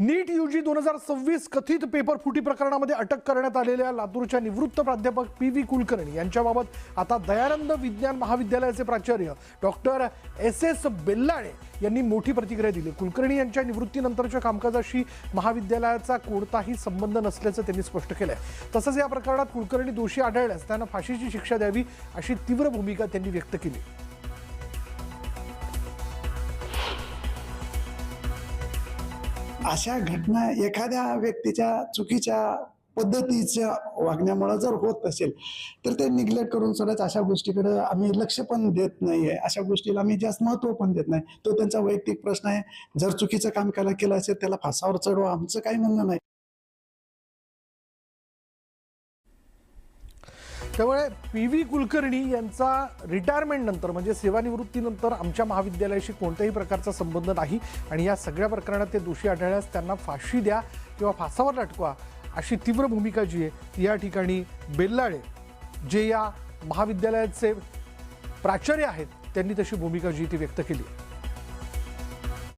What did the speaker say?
नीट UG 2026 कथित paper फुटी प्रकरणामध्ये अटक करण्यात आलेल्या लातूरच्या निवृत्त प्राध्यापक पी.व्ही. कुलकर्णी यांच्याबाबत आता दयानंद विज्ञान महाविद्यालयाचे प्राचार्य डॉक्टर एस.एस. बेल्लाळे यांनी मोठी प्रतिक्रिया दिली। कुलकर्णी यांच्या निवृत्तीनंतरच्या कामकाजाशी महाविद्यालयाचा कोणताही संबंध नसल्याचं त्यांनी स्पष्ट केलंय। तसंच या प्रकरणात कुलकर्णी दोषी आढळल्यास त्यांना फाशीची शिक्षा द्यावी अशी तीव्र भूमिका त्यांनी व्यक्त केली। अशा घटना एखाद्या व्यक्तीच्या चुकीच्या पद्धतीच्या वागण्यामुळे जर होत असेल तर ते निग्लेक्ट करून सोडत अशा गोष्टीकडे आम्ही लक्ष पण देत नाहीये। अशा गोष्टीला आम्ही जास्त महत्त्व पण देत नाही। तो त्यांचा वैयक्तिक प्रश्न आहे। जर चुकीचं काम केलं असेल त्याला फासावर चढवा, आमचं काही म्हणणं नाही। त्यामुळे पी.व्ही. कुलकर्णी यांचा रिटायरमेंट नंतर म्हणजे सेवानिवृत्तीनंतर आमच्या महाविद्यालयाशी कोणत्याही प्रकारचा संबंध नाही आणि या सगळ्या प्रकरणात ते दोषी आढळल्यास त्यांना फाशी द्या किंवा फासावर लटकवा अशी तीव्र भूमिका जी आहे या ठिकाणी बेल्लाळे जे या महाविद्यालयाचे प्राचार्य आहेत त्यांनी तशी भूमिका जी ती व्यक्त केली।